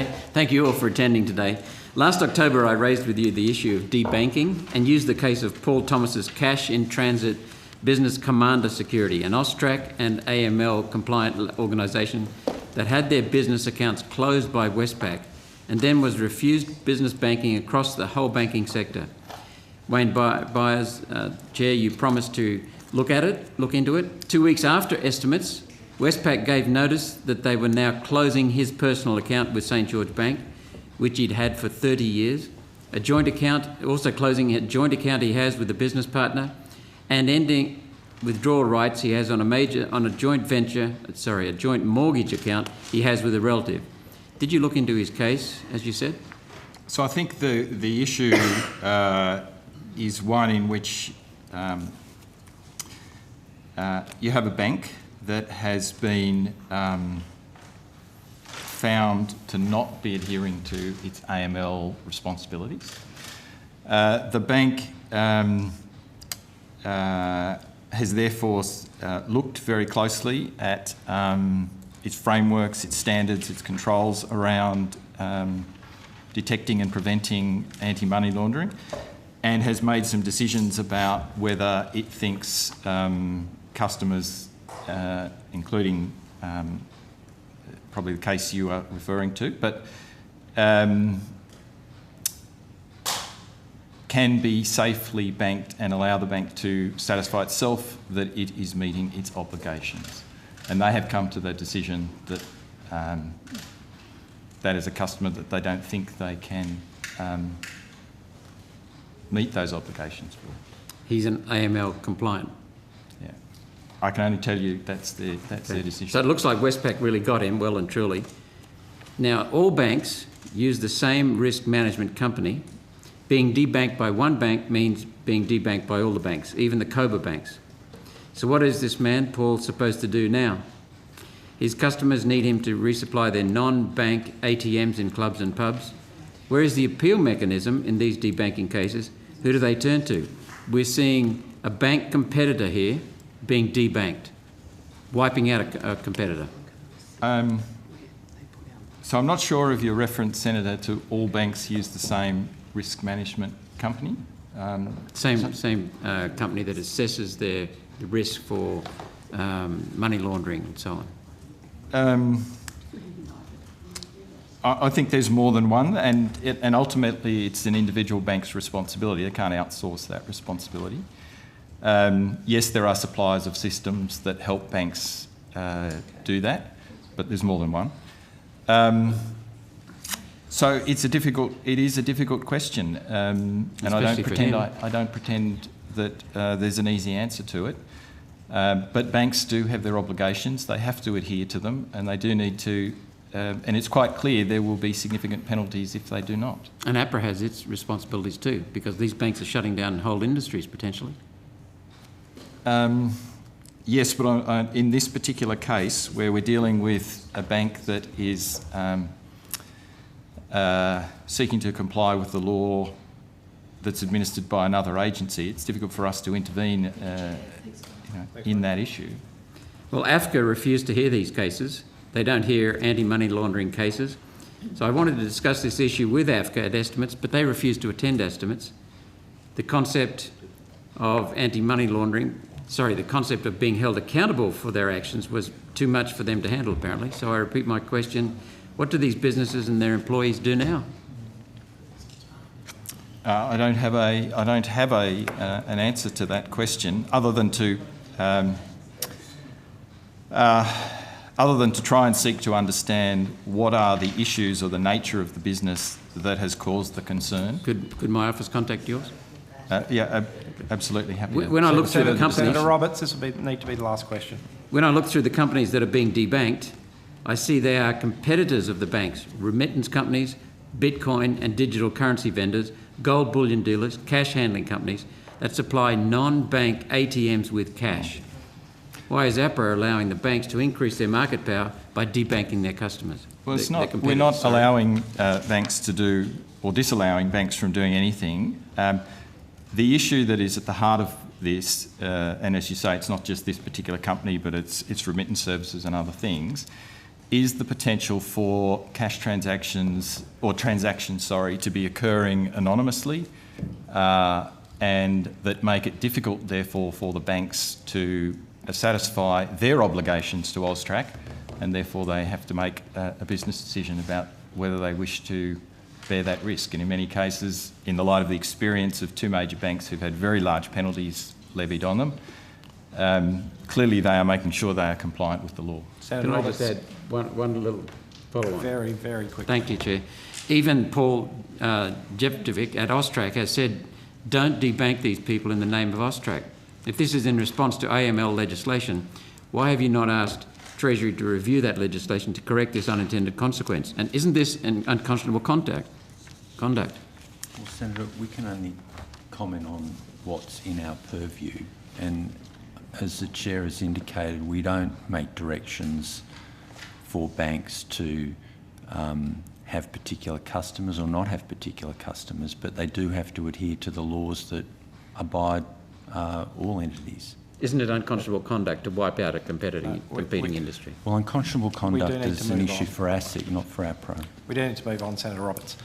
Thank you all for attending today. Last October I raised with you the issue of debanking and used the case of Paul Thomas's Cash in Transit Business Commander Security, an AUSTRAC and AML compliant organisation that had their business accounts closed by Westpac and then was refused business banking across the whole banking sector. Wayne Byers, Chair, you promised to look into it. 2 weeks after estimates, Westpac gave notice that they were now closing his personal account with St George Bank, which he'd had for 30 years, a joint account, also closing a joint account he has with a business partner, and ending withdrawal rights he has on a joint mortgage account he has with a relative. Did you look into his case, as you said? So I think the issue is one in which you have a bank that has been found to not be adhering to its AML responsibilities. The bank has therefore looked very closely at its frameworks, its standards, its controls around detecting and preventing anti-money laundering, and has made some decisions about whether it thinks customers, including probably the case you are referring to, but can be safely banked and allow the bank to satisfy itself that it is meeting its obligations. And they have come to the decision that that is a customer that they don't think they can meet those obligations for. He's an AML compliant. Yeah, I can only tell you that's their decision. So it looks like Westpac really got him well and truly. Now, all banks use the same risk management company. Being debanked by one bank means being debanked by all the banks, even the COBRA banks. So what is this man, Paul, supposed to do now? His customers need him to resupply their non-bank ATMs in clubs and pubs. Where is the appeal mechanism in these debanking cases? Who do they turn to? We're seeing a bank competitor here being debanked, wiping out a competitor. So I'm not sure of your reference, Senator, to all banks use the same risk management company. Same company that assesses the risk for money laundering and so on. I think there's more than one, and ultimately it's an individual bank's responsibility. They can't outsource that responsibility. Yes, there are suppliers of systems that help banks do that, but there's more than one. So it is a difficult question, and I don't pretend that there's an easy answer to it. But banks do have their obligations; they have to adhere to them, and they do need to. And it's quite clear there will be significant penalties if they do not. And APRA has its responsibilities too, because these banks are shutting down whole industries potentially. Yes, but in this particular case, where we're dealing with a bank that is seeking to comply with the law that's administered by another agency, it's difficult for us to intervene in that issue. Well, AFCA refused to hear these cases. They don't hear anti-money laundering cases. So I wanted to discuss this issue with AFCA at estimates, but they refused to attend estimates. The concept of anti-money laundering, the concept of being held accountable for their actions was too much for them to handle, apparently. So I repeat my question, what do these businesses and their employees do now? I don't have an answer to that question, other than to try and seek to understand what are the issues or the nature of the business that has caused the concern. Could my office contact yours? Yeah, absolutely happy. When I look through the companies, Senator Roberts, this will need to be the last question. When I look through the companies that are being debanked, I see they are competitors of the banks: remittance companies, Bitcoin and digital currency vendors, gold bullion dealers, cash handling companies that supply non-bank ATMs with cash. Why is APRA allowing the banks to increase their market power by debanking their customers? Well, we're not allowing banks to do, or disallowing banks from doing anything. The issue that is at the heart of this, and as you say, it's not just this particular company, but it's remittance services and other things, is the potential for cash transactions, or transactions, sorry, to be occurring anonymously, and that make it difficult, therefore, for the banks to satisfy their obligations to AUSTRAC, and therefore they have to make a business decision about whether they wish to bear that risk. And in many cases, in the light of the experience of two major banks who've had very large penalties levied on them, clearly they are making sure they are compliant with the law. Senator Can I Roberts, just add one little follow-on? very, very quickly. Thank you, Chair. Even Paul Jeftovic at AUSTRAC has said, don't debank these people in the name of AUSTRAC. If this is in response to AML legislation, why have you not asked Treasury to review that legislation to correct this unintended consequence? And isn't this an unconscionable conduct? Well, Senator, we can only comment on what's in our purview, and as the Chair has indicated, we don't make directions for banks to have particular customers or not have particular customers, but they do have to adhere to the laws that abide all entities. Isn't it unconscionable conduct to wipe out a competing industry? Well, unconscionable conduct need is to an move issue on. for ASIC, not for APRA. We do need to move on, Senator Roberts.